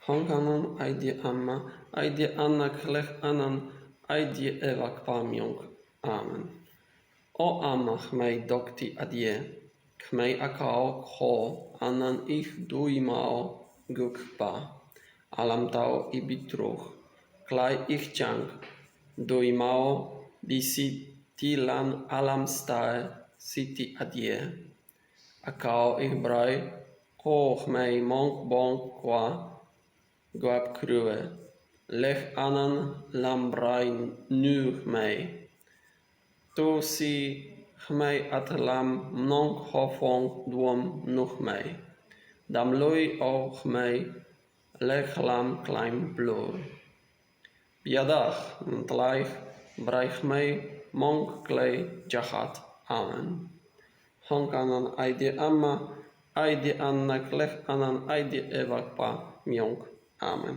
Hång anăn Aê Diê Ama, Aê Diê anak klei anăn, Adiê Myang. Amen. O ama Hmei Dôk ti Adiê, Hmei Akâo ho anăn ich mtao guk pa, mtao i truh, klei ich čiăng, mao bisi ti lan hlăm siti Adiê. Akâo ich brei, ho Hmei mnơng bơng qua, guap hruê, lech annan hlăm brei nu Hmei. Tu si Hmei hlăm mnơng ho phung đuôm nu Hmei. Đam lui o Hmei lech hlăm klei mplư. Biădah mtlaih brei Hmei mnơng klei djjhat. Amen. Hång anăn Aê Diê Ama, Aê Diê anak klei anăn Adiê Myang. Amen.